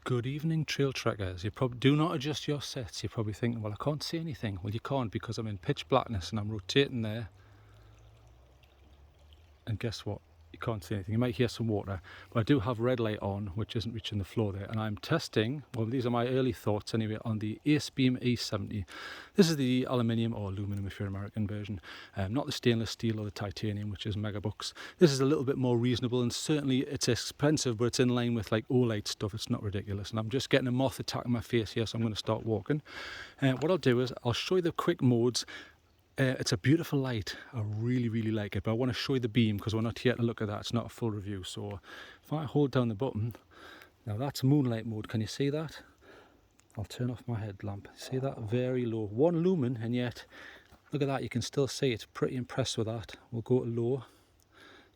Good evening, trail trekkers. You probably do not adjust your sets. You're probably thinking, well, I can't see anything. Well, you can't because I'm in pitch blackness and I'm rotating there. And guess what? You can't see anything. You might hear some water, but I do have red light on, which isn't reaching the floor there. And I'm testing, well, these are my early thoughts anyway, on the Acebeam E70. This is the aluminium or aluminum if you're an American version, not the stainless steel or the titanium, which is megabucks. This is a little bit more reasonable, and certainly it's expensive, but it's in line with like OLED stuff. It's not ridiculous. And I'm just getting a moth attacking my face here, so I'm going to start walking. What I'll do is I'll show you the quick modes. It's a beautiful light. I really like it, but I want to show you the beam because we're not here to look at that. It's not a full review. So if I hold down the button, now that's moonlight mode. Can you see that? I'll turn off my headlamp. See that? Very low, 1 lumen, and yet look at that, you can still see it. Pretty impressed with that. We'll go to low.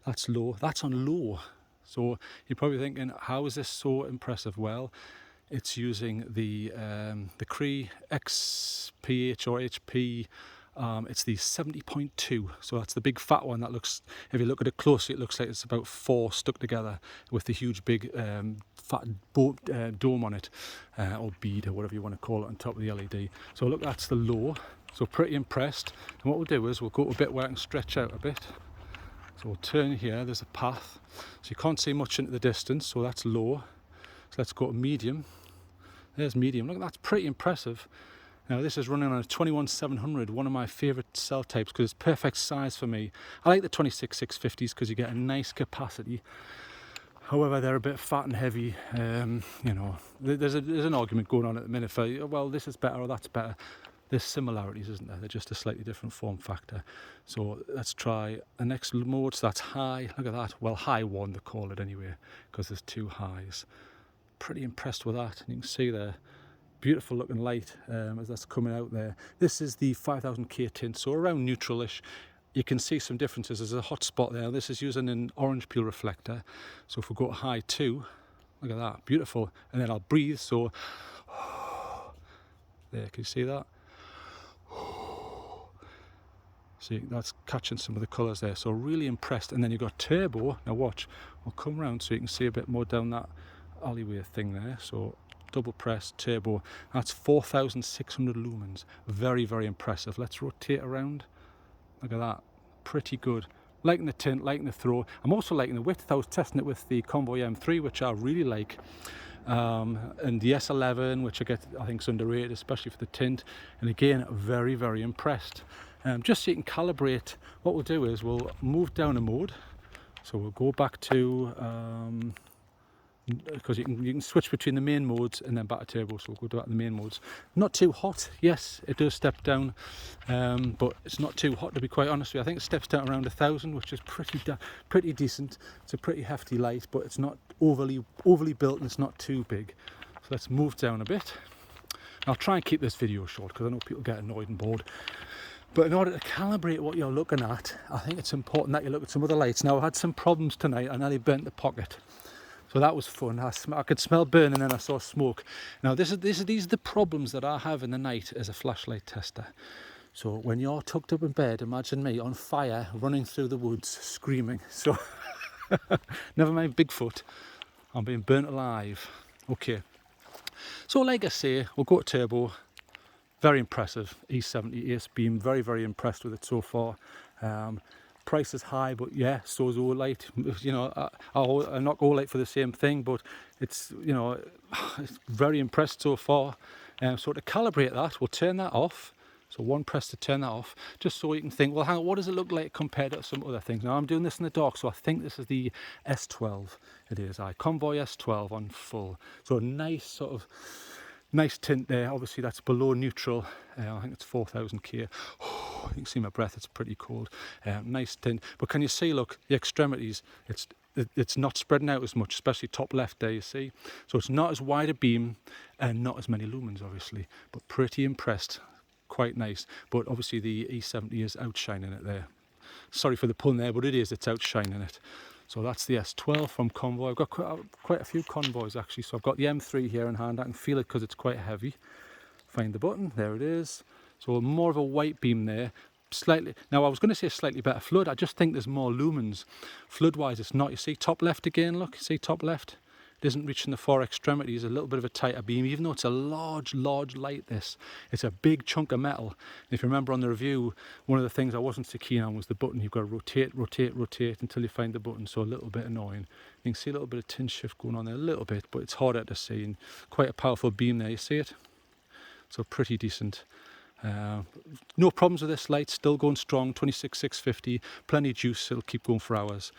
That's low. That's on low. So you're probably thinking, how is this so impressive? Well, it's using the Cree XPH or HP. It's the 70.2, so that's the big fat one that looks, if you look at it closely, it looks like it's about 4 stuck together with the huge big fat dome on it, or bead or whatever you want to call it on top of the LED. So look, that's the low, so pretty impressed. And what we'll do is we'll go to a bit where I can stretch out a bit. So we'll turn here, there's a path, so you can't see much into the distance, so that's low. So let's go to medium. There's medium. Look, that's pretty impressive. Now this is running on a 21700, one of my favourite cell types because it's perfect size for me. I like the 26650s because you get a nice capacity. However, they're a bit fat and heavy. You know, there's an argument going on at the minute for, well, this is better or that's better. There's similarities, isn't there? They're just a slightly different form factor. So let's try the next mode. So that's high. Look at that. Well, high 1 they call it anyway because there's 2 highs. Pretty impressed with that. And you can see there. Beautiful looking light as that's coming out there. This is the 5000K tint, so around neutral-ish. You can see some differences. There's a hot spot there. This is using an orange peel reflector. So if we go to high 2, look at that, beautiful. And then I'll breathe, so there, can you see that? See, that's catching some of the colours there. So really impressed. And then you've got turbo. Now watch, I'll come round so you can see a bit more down that alleyway thing there. So double press turbo, that's 4600 lumens. Very impressive. Let's rotate around. Look at that, pretty good. Liking the tint, liking the throw. I'm also liking the width. I was testing it with the Convoy M3, which I really like, and the S11, which I think is underrated, especially for the tint. And again, very impressed. Just so you can calibrate, what we'll do is we'll move down a mode. So we'll go back to because you can switch between the main modes and then back to turbo, so we'll go to the main modes. Not too hot, yes, it does step down, but it's not too hot, to be quite honest with you. I think it steps down around 1000, which is pretty decent. It's a pretty hefty light, but it's not overly built and it's not too big. So let's move down a bit. I'll try and keep this video short because I know people get annoyed and bored. But in order to calibrate what you're looking at, I think it's important that you look at some other lights. Now, I had some problems tonight. I nearly burnt the pocket. So that was fun. I could smell burn and then I saw smoke. Now these are the problems that I have in the night as a flashlight tester. So when you're tucked up in bed, imagine me on fire running through the woods screaming. So never mind Bigfoot, I'm being burnt alive. Okay. So like I say, we'll go to turbo. Very impressive. E70 Acebeam, very impressed with it so far. Price is high, but yeah, so is Olight. You know, I knock Olight for the same thing, but it's, you know, it's very impressed so far. So to calibrate that, we'll turn that off. So 1 press to turn that off, just so you can think, well, hang on, what does it look like compared to some other things? Now I'm doing this in the dark, so I think this is the S12. It is, Convoy S12 on full. So a nice nice tint there. Obviously that's below neutral. I think it's 4000K. You can see my breath, it's pretty cold. Nice tint, but can you see, look, the extremities, it's not spreading out as much, especially top left there, you see. So it's not as wide a beam and not as many lumens, obviously, but pretty impressed. Quite nice. But obviously the E70 is outshining it there. Sorry for the pun there, but it's outshining it. So that's the S12 from Convoy. I've got quite a few Convoys actually. So I've got the M3 here in hand. I can feel it because it's quite heavy. Find the button, there it is. So more of a white beam there. Slightly, now I was going to say slightly better flood. I just think there's more lumens. Flood wise it's not. You see top left again, look, see top left? It isn't reaching the far extremities, a little bit of a tighter beam, even though it's a large light this. It's a big chunk of metal. And if you remember on the review, one of the things I wasn't so keen on was the button. You've got to rotate until you find the button, so a little bit annoying. You can see a little bit of tin shift going on there, a little bit, but it's harder to see, and quite a powerful beam there, you see it? So pretty decent. No problems with this light, still going strong, 26,650, plenty of juice, it'll keep going for hours.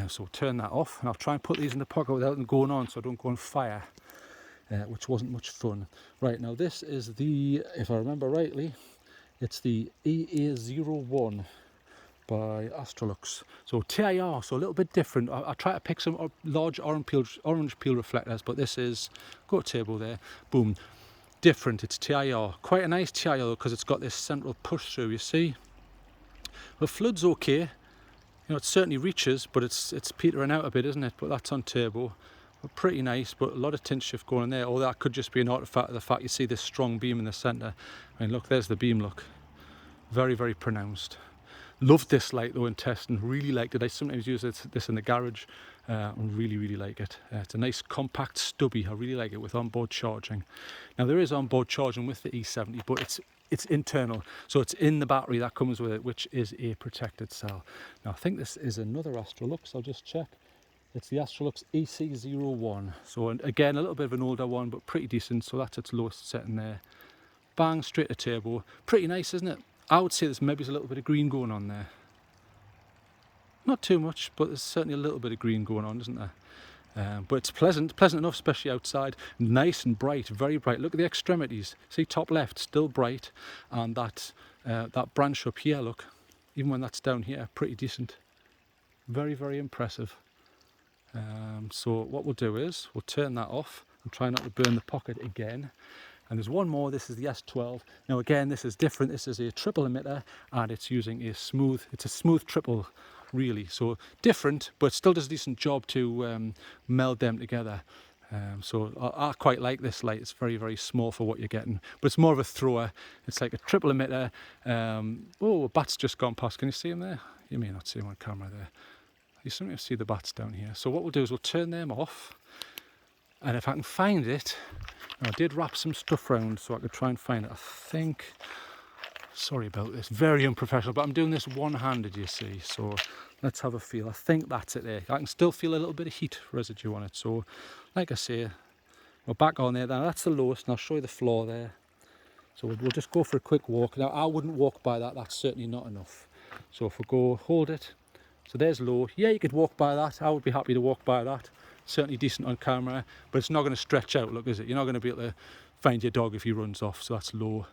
So we'll turn that off, and I'll try and put these in the pocket without them going on so I don't go on fire, which wasn't much fun. Right, now this is the, if I remember rightly, it's the EA01 by Astrolux. So TIR, so a little bit different. I try to pick some large orange peel reflectors, but this is, go to table there, boom. Different, it's TIR. Quite a nice TIR though, because it's got this central push through, you see. The flood's okay, you know, it certainly reaches, but it's petering out a bit, isn't it? But that's on turbo. But pretty nice, but a lot of tin shift going in there. Or that could just be an artifact of the fact you see this strong beam in the centre. I mean, look, there's the beam, look. Very, very pronounced. Loved this light though in testing, really liked it. I sometimes use this in the garage and really like it. It's a nice compact stubby, I really like it with onboard charging. Now there is onboard charging with the E70, but it's internal, so it's in the battery that comes with it, which is a protected cell. Now I think this is another Astrolux, I'll just check. It's the Astrolux EC01, so again a little bit of an older one, but pretty decent, so that's its lowest setting there. Bang, straight to turbo, pretty nice, isn't it? I would say there's maybe a little bit of green going on there. Not too much, but there's certainly a little bit of green going on, isn't there? But it's pleasant enough, especially outside. Nice and bright, very bright. Look at the extremities. See, top left, still bright. And that branch up here, look, even when that's down here, pretty decent. Very, very impressive. So what we'll do is, we'll turn that off and try not to burn the pocket again. And there's one more, this is the S12. Now again, this is different, this is a triple emitter, and it's using it's a smooth triple, really. So different, but still does a decent job to meld them together. So I quite like this light, it's very, very small for what you're getting, but it's more of a thrower. It's like a triple emitter. Oh, a bat's just gone past, can you see him there? You may not see him on camera there. You sometimes see the bats down here. So what we'll do is we'll turn them off, and if I can find it, I did wrap some stuff around so I could try and find it. I think, sorry about this, very unprofessional, but I'm doing this one-handed, you see, so let's have a feel. I think that's it there. I can still feel a little bit of heat residue on it, so like I say, we're back on there. Now that's the lowest, and I'll show you the floor there. So we'll just go for a quick walk. Now I wouldn't walk by that, that's certainly not enough. So if we go, hold it, so there's low. Yeah, you could walk by that, I would be happy to walk by that. Certainly decent on camera, but it's not going to stretch out, look, is it? You're not going to be able to find your dog if he runs off, so that's low.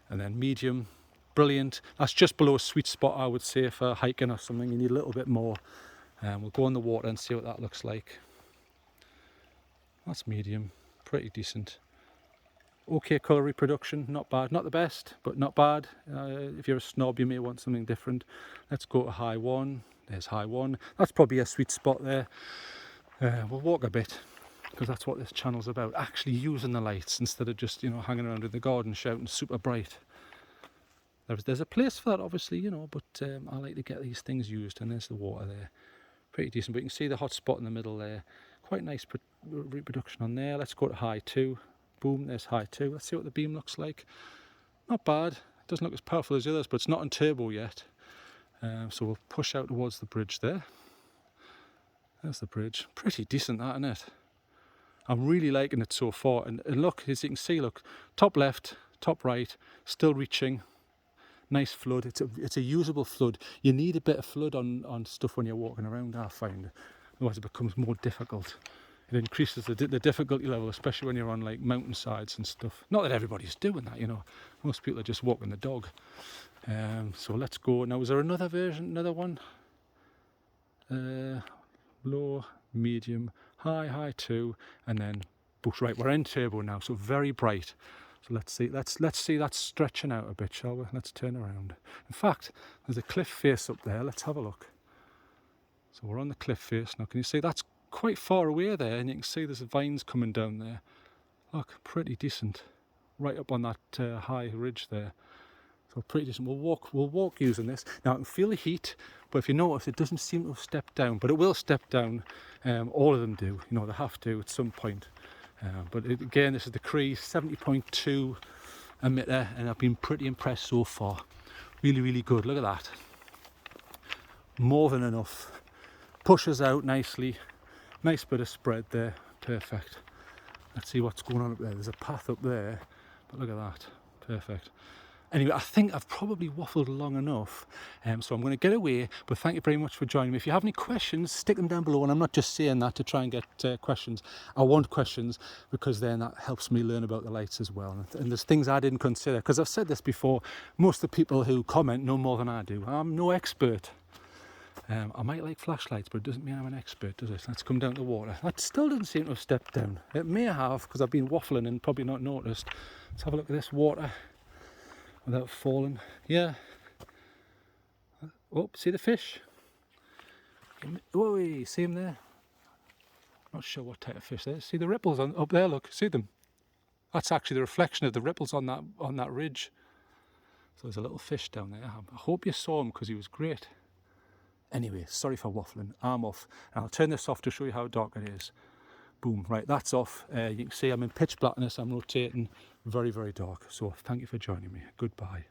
And then medium, brilliant. That's just below a sweet spot, I would say, for hiking or something. You need a little bit more. We'll go in the water and see what that looks like. That's medium, pretty decent. Okay colour reproduction, not bad. Not the best, but not bad. If you're a snob, you may want something different. Let's go to high one. There's high one. That's probably a sweet spot there. We'll walk a bit, because that's what this channel's about, actually using the lights instead of just, you know, hanging around in the garden shouting super bright. There's a place for that, obviously, you know, but I like to get these things used, and there's the water there. Pretty decent, but you can see the hot spot in the middle there. Quite nice reproduction on there. Let's go to high 2. Boom, there's high 2. Let's see what the beam looks like. Not bad. It doesn't look as powerful as the others, but it's not on turbo yet. So we'll push out towards the bridge there. There's the bridge. Pretty decent, that, isn't it? I'm really liking it so far. And look, as you can see, look, top left, top right, still reaching. Nice flood. It's a usable flood. You need a bit of flood on stuff when you're walking around, I find. Otherwise it becomes more difficult. It increases the difficulty level, especially when you're on like mountainsides and stuff. Not that everybody's doing that, you know. Most people are just walking the dog. So let's go. Now, is there another version, another one? Low, medium, high 2, and then push. Right, we're in turbo now, so very bright. So let's see that stretching out a bit, shall we? Let's turn around. In fact, there's a cliff face up there. Let's have a look. So we're on the cliff face now. Can you see that's quite far away there, and you can see there's vines coming down there. Look, pretty decent. Right up on that high ridge there. So pretty decent. We'll walk using this. Now I can feel the heat, but if you notice, it doesn't seem to have stepped down, but it will step down. All of them do, you know, they have to at some point. Again, this is the Cree 70.2 emitter, and I've been pretty impressed so far. Really, really good. Look at that. More than enough. Pushes out nicely. Nice bit of spread there. Perfect. Let's see what's going on up there. There's a path up there, but look at that. Perfect. Anyway, I think I've probably waffled long enough, so I'm going to get away, but thank you very much for joining me. If you have any questions, stick them down below, and I'm not just saying that to try and get questions. I want questions, because then that helps me learn about the lights as well. And there's things I didn't consider, because I've said this before, most of the people who comment know more than I do. I'm no expert. I might like flashlights, but it doesn't mean I'm an expert, does it? Let's come down to water. That still doesn't seem to have stepped down. It may have, because I've been waffling and probably not noticed. Let's have a look at this water. Without falling. Yeah. Oh, see the fish? Oh, see them there? Not sure what type of fish there is. See the ripples up there, look, see them? That's actually the reflection of the ripples on that ridge. So there's a little fish down there. I hope you saw him, because he was great. Anyway, sorry for waffling. I'm off. And I'll turn this off to show you how dark it is. Boom, right, that's off. You can see I'm in pitch blackness. I'm rotating. Very, very dark. So thank you for joining me. Goodbye.